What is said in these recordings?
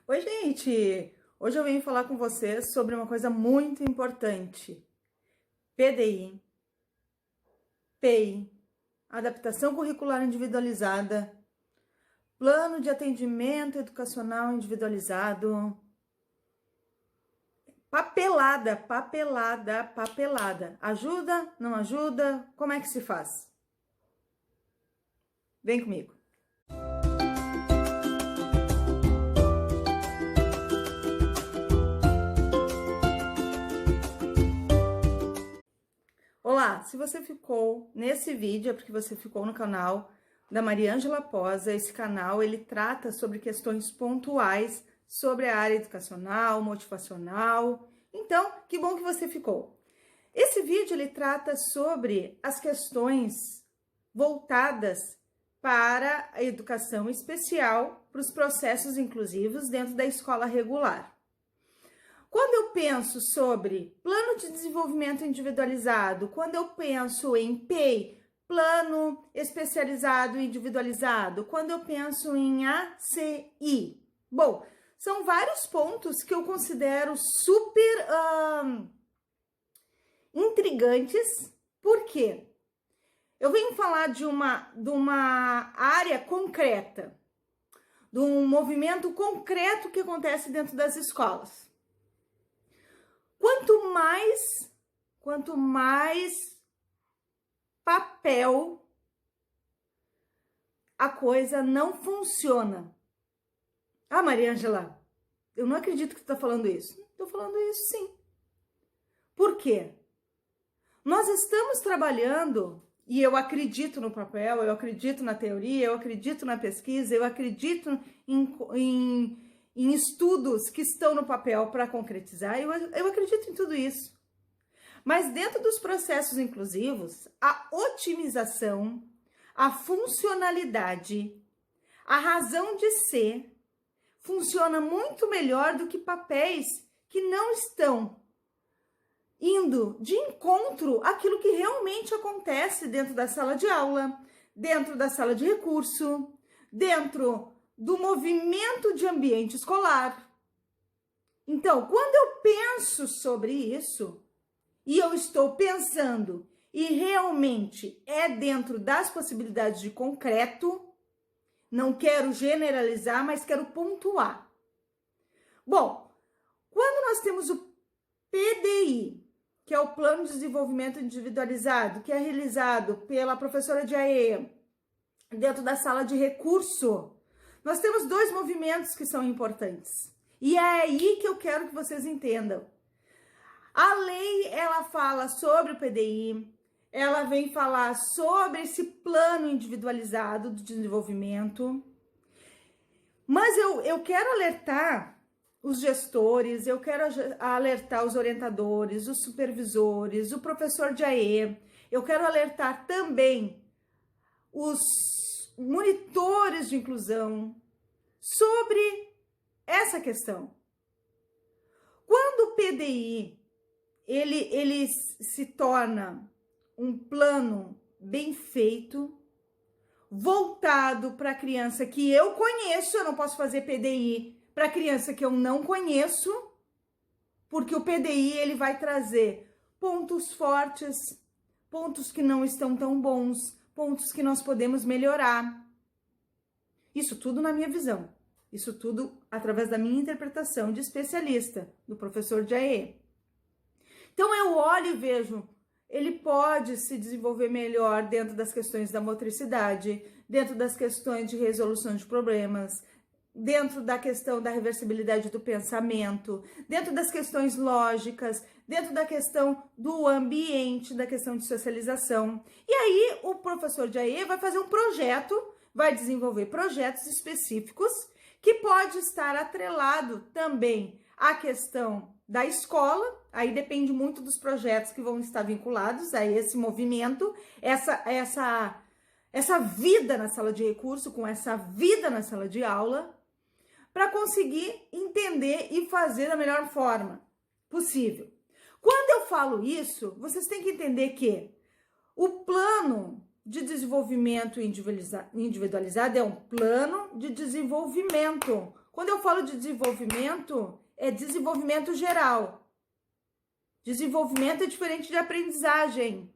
Oi, gente! Hoje eu venho falar com vocês sobre uma coisa muito importante. PDI, PEI, Adaptação Curricular Individualizada, Plano de Atendimento Educacional Individualizado. Papelada, papelada, papelada. Ajuda? Não ajuda? Como é que se faz? Vem comigo. Olá, se você ficou nesse vídeo é porque você ficou no canal da Mariângela Posa. Esse canal ele trata sobre questões pontuais sobre a área educacional, motivacional. Então, que bom que você ficou. Esse vídeo ele trata sobre as questões voltadas para a educação especial, para os processos inclusivos dentro da escola regular. Quando eu penso sobre plano de desenvolvimento individualizado, quando eu penso em PEI, plano especializado individualizado, quando eu penso em ACI, bom, são vários pontos que eu considero super intrigantes. Por quê? Eu venho falar de uma área concreta, de um movimento concreto que acontece dentro das escolas. Quanto mais papel, a coisa não funciona. Ah, Mariângela, eu não acredito que tu tá falando isso. Tô falando isso sim. Por quê? Nós estamos trabalhando, e eu acredito no papel, eu acredito na teoria, eu acredito na pesquisa, eu acredito em estudos que estão no papel para concretizar, eu acredito em tudo isso. Mas dentro dos processos inclusivos, a otimização, a funcionalidade, a razão de ser, funciona muito melhor do que papéis que não estão indo de encontro àquilo que realmente acontece dentro da sala de aula, dentro da sala de recurso, dentro do movimento de ambiente escolar. Então, quando eu penso sobre isso, e eu estou pensando, e realmente é dentro das possibilidades de concreto, não quero generalizar, mas quero pontuar. Bom, quando nós temos o PDI, que é o Plano de Desenvolvimento Individualizado, que é realizado pela professora de AE, dentro da sala de recurso, nós temos dois movimentos que são importantes. E é aí que eu quero que vocês entendam. A lei, ela fala sobre o PDI, ela vem falar sobre esse plano individualizado de desenvolvimento. Mas eu quero alertar os gestores, eu quero alertar os orientadores, os supervisores, o professor de AE, eu quero alertar também os monitores de inclusão sobre essa questão. Quando o PDI ele se torna um plano bem feito, voltado para a criança que eu conheço, eu não posso fazer PDI para criança que eu não conheço, porque o PDI ele vai trazer pontos fortes, pontos que não estão tão bons, pontos que nós podemos melhorar. Isso tudo na minha visão. Isso tudo através da minha interpretação de especialista, do professor de AE. Então eu olho e vejo, ele pode se desenvolver melhor dentro das questões da motricidade, dentro das questões de resolução de problemas, dentro da questão da reversibilidade do pensamento, dentro das questões lógicas, dentro da questão do ambiente, da questão de socialização. E aí o professor de AE vai fazer um projeto, vai desenvolver projetos específicos que pode estar atrelado também à questão da escola. Aí depende muito dos projetos que vão estar vinculados a esse movimento, essa vida na sala de recurso, com essa vida na sala de aula, para conseguir entender e fazer da melhor forma possível. Quando eu falo isso, vocês têm que entender que o plano de desenvolvimento individualizado é um plano de desenvolvimento Quando eu falo de desenvolvimento, é desenvolvimento geral. Desenvolvimento é diferente de aprendizagem.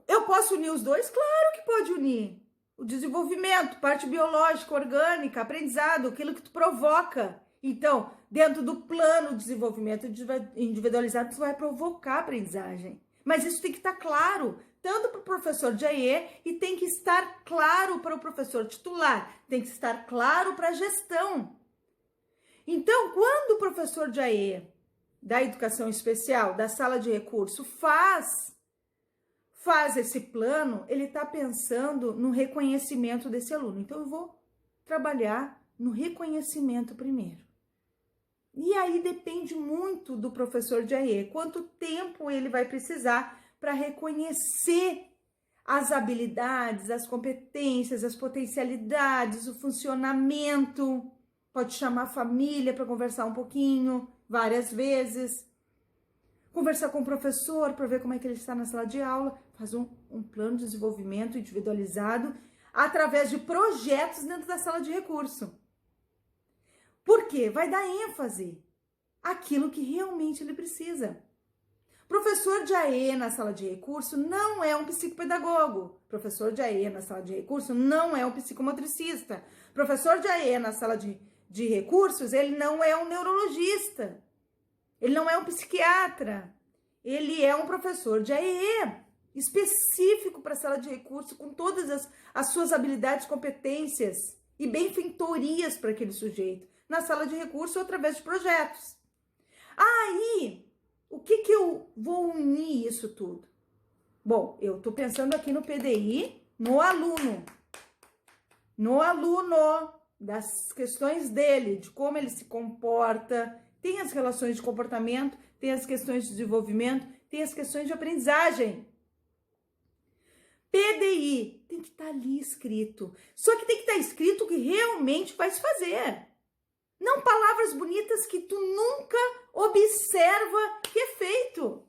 Eu posso unir os dois? Claro que pode unir. O desenvolvimento, parte biológica, orgânica, aprendizado, aquilo que tu provoca. Então, dentro do plano de desenvolvimento individualizado, tu vai provocar aprendizagem. Mas isso tem que estar claro, tanto para o professor de AE e tem que estar claro para o professor titular, tem que estar claro para a gestão. Então, quando o professor de AE, da educação especial, da sala de recurso, faz esse plano, ele está pensando no reconhecimento desse aluno. Então, eu vou trabalhar no reconhecimento primeiro. E aí depende muito do professor de AE, quanto tempo ele vai precisar para reconhecer as habilidades, as competências, as potencialidades, o funcionamento. Pode chamar a família para conversar um pouquinho, várias vezes. Conversar com o professor para ver como é que ele está na sala de aula. Faz um plano de desenvolvimento individualizado através de projetos dentro da sala de recurso. Por quê? Vai dar ênfase àquilo que realmente ele precisa. Professor de AE na sala de recurso não é um psicopedagogo. Professor de AE na sala de recurso não é um psicomotricista. Professor de AE na sala de recursos, ele não é um neurologista. Ele não é um psiquiatra. Ele é um professor de AE específico para a sala de recurso, com todas as suas habilidades, competências e benfeitorias para aquele sujeito, na sala de recurso ou através de projetos. Aí, o que eu vou unir isso tudo? Bom, eu estou pensando aqui no PDI, no aluno, das questões dele, de como ele se comporta, tem as relações de comportamento, tem as questões de desenvolvimento, tem as questões de aprendizagem. PDI tem que estar ali escrito. Só que tem que estar escrito o que realmente vai se fazer. Não palavras bonitas que tu nunca observa que é feito.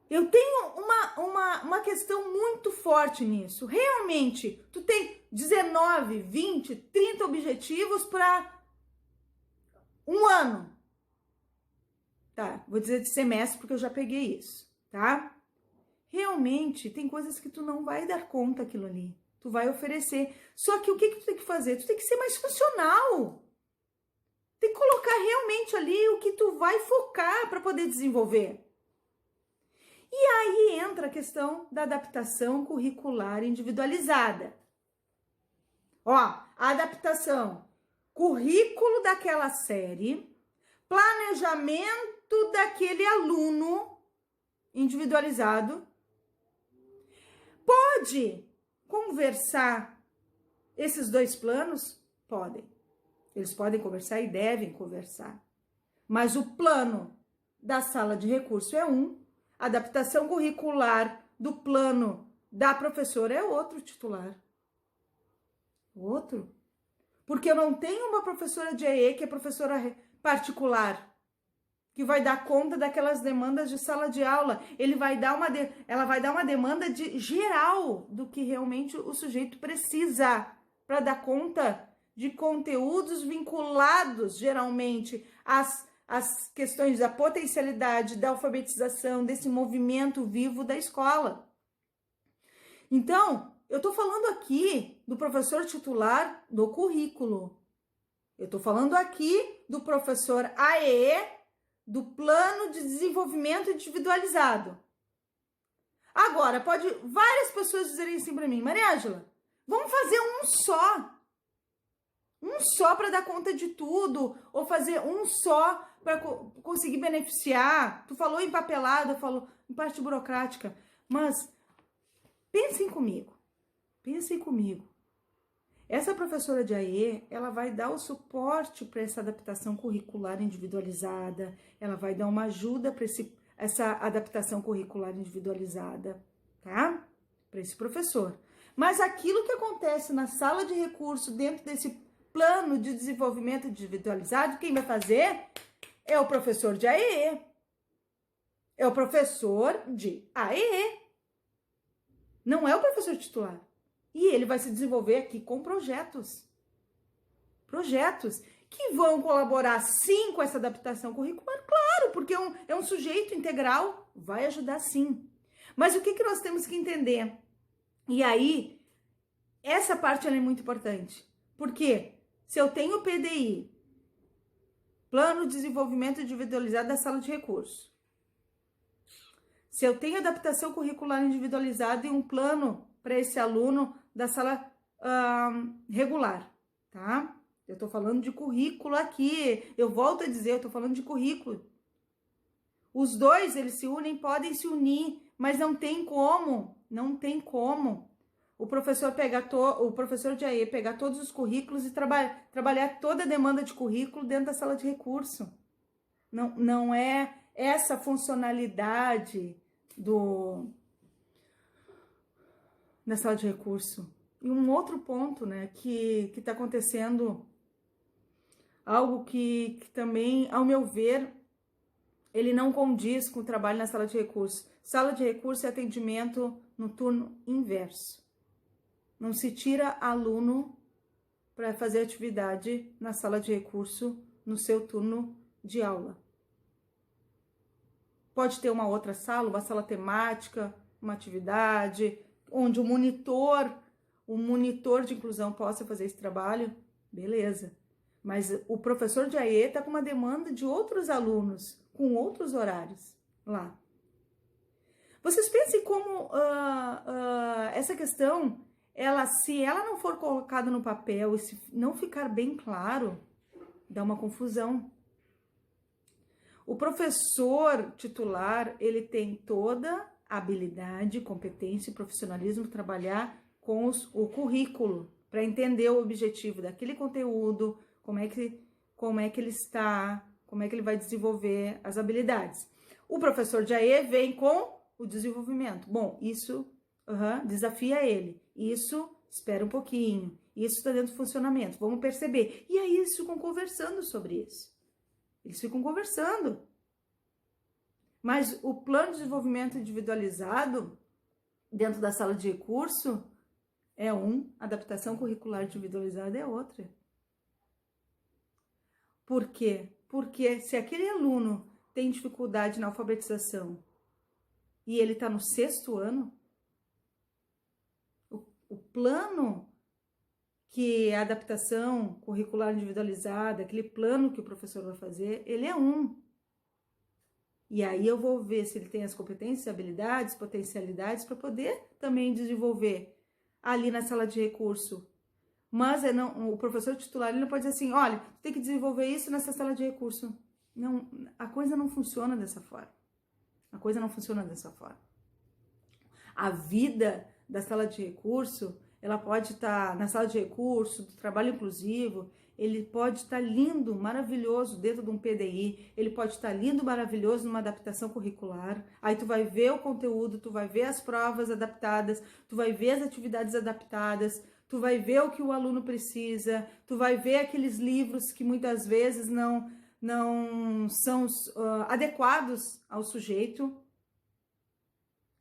Eu tenho uma questão muito forte nisso. Realmente, tu tem 19, 20, 30 objetivos para um ano. Tá, vou dizer de semestre porque eu já peguei isso, tá? Realmente, tem coisas que tu não vai dar conta aquilo ali. Tu vai oferecer. Só que o que tu tem que fazer? Tu tem que ser mais funcional. Tem que colocar realmente ali o que tu vai focar para poder desenvolver. E aí entra a questão da adaptação curricular individualizada. Ó, a adaptação, currículo daquela série, planejamento daquele aluno individualizado. Pode conversar esses dois planos? Podem. Eles podem conversar e devem conversar. Mas o plano da sala de recurso é um, a adaptação curricular do plano da professora é outro titular. Outro. Porque eu não tenho uma professora de EE que é professora particular, que vai dar conta daquelas demandas de sala de aula. Ela vai dar uma demanda geral do que realmente o sujeito precisa para dar conta de conteúdos vinculados, geralmente, às questões da potencialidade, da alfabetização, desse movimento vivo da escola. Então, eu estou falando aqui do professor titular do currículo. Eu estou falando aqui do professor AE, do plano de desenvolvimento individualizado. Agora, pode várias pessoas dizerem assim para mim, Maria Ângela, vamos fazer um só. Um só para dar conta de tudo, ou fazer um só para conseguir beneficiar. Tu falou em papelada, eu falo em parte burocrática, mas pensem comigo. Essa professora de AE, ela vai dar o suporte para essa adaptação curricular individualizada, ela vai dar uma ajuda para essa adaptação curricular individualizada, tá? Para esse professor. Mas aquilo que acontece na sala de recurso, dentro desse plano de desenvolvimento individualizado, quem vai fazer é o professor de AE. É o professor de AE. Não é o professor titular. E ele vai se desenvolver aqui com projetos. Projetos que vão colaborar sim com essa adaptação curricular, claro, porque é um sujeito integral, vai ajudar sim. Mas o que nós temos que entender? E aí, essa parte ela é muito importante. Porque se eu tenho PDI, Plano de Desenvolvimento Individualizado da Sala de Recursos, se eu tenho adaptação curricular individualizada e um plano para esse aluno da sala regular, tá? Eu tô falando de currículo aqui, eu volto a dizer, eu tô falando de currículo. Os dois, eles se unem, podem se unir, mas não tem como o professor de AE pegar todos os currículos e trabalhar toda a demanda de currículo dentro da sala de recurso. Não é essa funcionalidade da sala de recurso. E um outro ponto, né, que está acontecendo, algo que também, ao meu ver, ele não condiz com o trabalho na sala de recurso. Sala de recurso é atendimento no turno inverso. Não se tira aluno para fazer atividade na sala de recurso no seu turno de aula. Pode ter uma outra sala, uma sala temática, uma atividade, onde o monitor de inclusão possa fazer esse trabalho, beleza. Mas o professor de AE está com uma demanda de outros alunos, com outros horários lá. Vocês pensem como essa questão, se ela não for colocada no papel e se não ficar bem claro, dá uma confusão. O professor titular, ele tem toda a habilidade, competência e profissionalismo para trabalhar com o currículo, para entender o objetivo daquele conteúdo, como é que ele está, como é que ele vai desenvolver as habilidades. O professor de AE vem com o desenvolvimento. Bom, isso desafia ele. Isso, espera um pouquinho. Isso está dentro do funcionamento. Vamos perceber. E aí eles ficam conversando sobre isso. Eles ficam conversando. Mas o plano de desenvolvimento individualizado, dentro da sala de recurso, é adaptação curricular individualizada é outra. Por quê? Porque se aquele aluno tem dificuldade na alfabetização e ele está no 6º ano, o plano que é a adaptação curricular individualizada, aquele plano que o professor vai fazer, ele é E aí eu vou ver se ele tem as competências, habilidades, potencialidades para poder também desenvolver ali na sala de recurso. Mas o professor titular ele não pode dizer assim, olha, tu tem que desenvolver isso nessa sala de recurso. Não, a coisa não funciona dessa forma. A coisa não funciona dessa forma. A vida da sala de recurso, ela pode estar na sala de recurso, do trabalho inclusivo, ele pode estar lindo, maravilhoso dentro de um PDI, ele pode estar lindo, maravilhoso numa adaptação curricular, aí tu vai ver o conteúdo, tu vai ver as provas adaptadas, tu vai ver as atividades adaptadas, tu vai ver o que o aluno precisa, tu vai ver aqueles livros que muitas vezes não são adequados ao sujeito.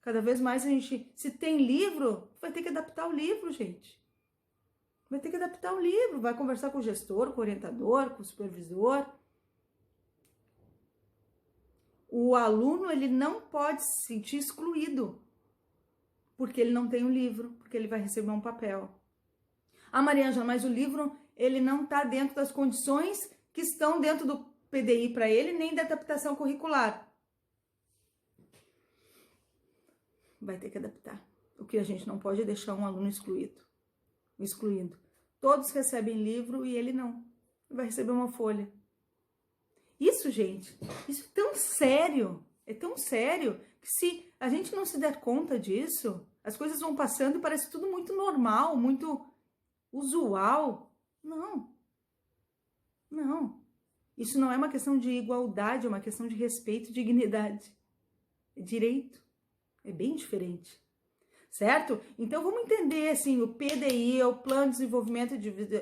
Cada vez mais a gente, se tem livro, vai ter que adaptar o livro, gente. Vai ter que adaptar o livro, vai conversar com o gestor, com o orientador, com o supervisor. O aluno, ele não pode se sentir excluído, porque ele não tem um livro, porque ele vai receber um papel. Ah, Mariângela, mas o livro, ele não está dentro das condições que estão dentro do PDI para ele, nem da adaptação curricular. Vai ter que adaptar. O que a gente não pode é deixar um aluno excluído. Todos recebem livro e ele não. Ele vai receber uma folha. Isso, gente, isso é tão sério, que se a gente não se der conta disso, as coisas vão passando e parece tudo muito normal, muito usual. Não. Isso não é uma questão de igualdade, é uma questão de respeito e dignidade. É direito. É bem diferente, certo? Então, vamos entender, assim, o PDI é o Plano de Desenvolvimento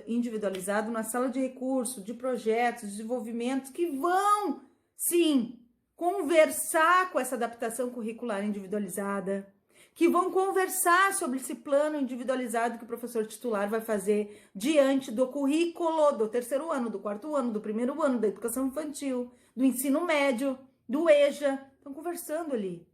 Individualizado na sala de recurso, de projetos, desenvolvimentos que vão, sim, conversar com essa adaptação curricular individualizada, que vão conversar sobre esse plano individualizado que o professor titular vai fazer diante do currículo do terceiro ano, do quarto ano, do primeiro ano, da educação infantil, do ensino médio, do EJA. Estão conversando ali.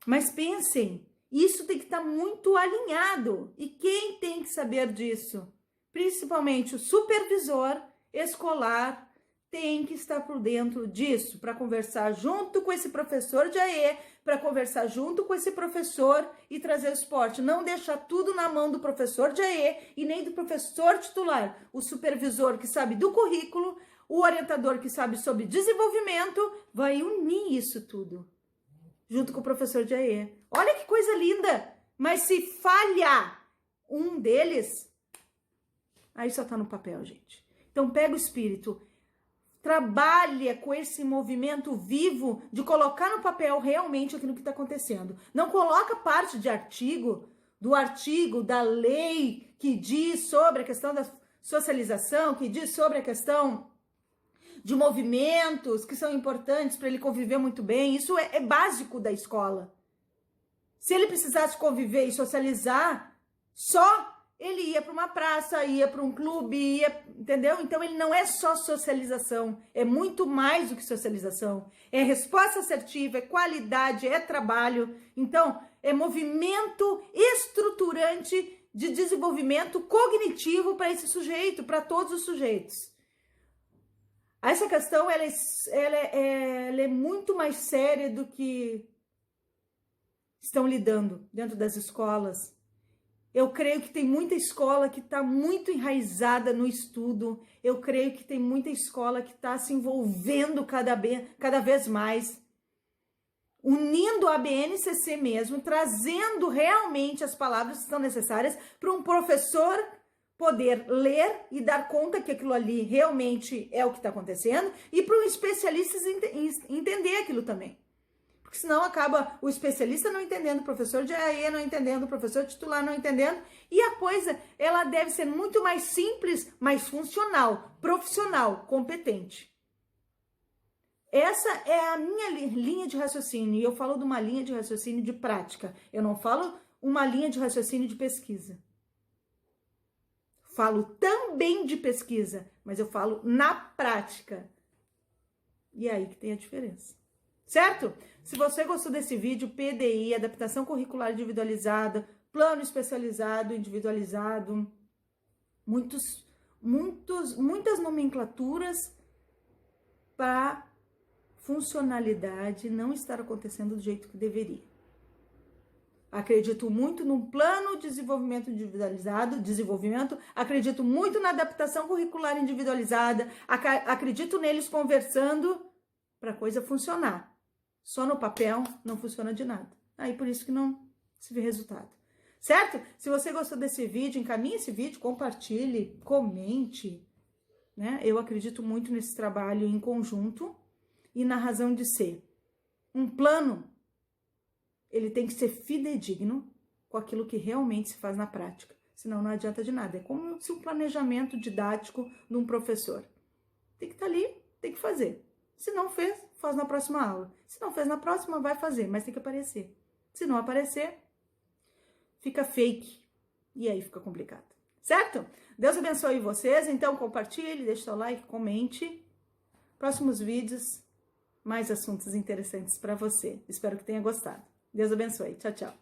Mas pensem, isso tem que estar muito alinhado. E quem tem que saber disso? Principalmente o supervisor escolar tem que estar por dentro disso, para conversar junto com esse professor de AE, para conversar junto com esse professor e trazer o suporte. Não deixar tudo na mão do professor de AE e nem do professor titular. O supervisor que sabe do currículo, o orientador que sabe sobre desenvolvimento, vai unir isso tudo, junto com o professor de AE. Olha que coisa linda! Mas se falha um deles, aí só tá no papel, gente. Então pega o espírito, trabalha com esse movimento vivo de colocar no papel realmente aquilo que está acontecendo. Não coloca parte de artigo, da lei que diz sobre a questão da socialização, que diz sobre a questão de movimentos que são importantes para ele conviver muito bem. Isso é básico da escola. Se ele precisasse conviver e socializar, só ele ia para uma praça, ia para um clube, entendeu? Então ele não é só socialização, é muito mais do que socialização. É resposta assertiva, é qualidade, é trabalho. Então, é movimento estruturante de desenvolvimento cognitivo para esse sujeito, para todos os sujeitos. Essa questão ela é muito mais séria do que estão lidando dentro das escolas. Eu creio que tem muita escola que está muito enraizada no estudo. Eu creio que tem muita escola que está se envolvendo cada vez mais, unindo a BNCC mesmo, trazendo realmente as palavras que são necessárias para um professor poder ler e dar conta que aquilo ali realmente é o que está acontecendo e para um especialista entender aquilo também. Porque senão acaba o especialista não entendendo, o professor de AE não entendendo, o professor titular não entendendo. E a coisa, ela deve ser muito mais simples, mais funcional, profissional, competente. Essa é a minha linha de raciocínio. E eu falo de uma linha de raciocínio de prática. Eu não falo uma linha de raciocínio de pesquisa. Falo também de pesquisa, mas eu falo na prática. E é aí que tem a diferença. Certo? Se você gostou desse vídeo, PDI, adaptação curricular individualizada, plano especializado, individualizado, muitas nomenclaturas para funcionalidade não estar acontecendo do jeito que deveria. Acredito muito num plano de desenvolvimento individualizado, acredito muito na adaptação curricular individualizada, acredito neles conversando para a coisa funcionar. Só no papel não funciona de nada. Aí por isso que não se vê resultado. Certo? Se você gostou desse vídeo, encaminhe esse vídeo, compartilhe, comente. Né? Eu acredito muito nesse trabalho em conjunto e na razão de ser. Um plano, ele tem que ser fidedigno com aquilo que realmente se faz na prática. Senão não adianta de nada. É como se um planejamento didático de um professor. Tem que estar ali, tem que fazer. Se não fez, faz na próxima aula. Se não fez na próxima, vai fazer, mas tem que aparecer. Se não aparecer, fica fake. E aí fica complicado. Certo? Deus abençoe vocês. Então, compartilhe, deixe seu like, comente. Próximos vídeos, mais assuntos interessantes para você. Espero que tenha gostado. Deus abençoe. Tchau, tchau.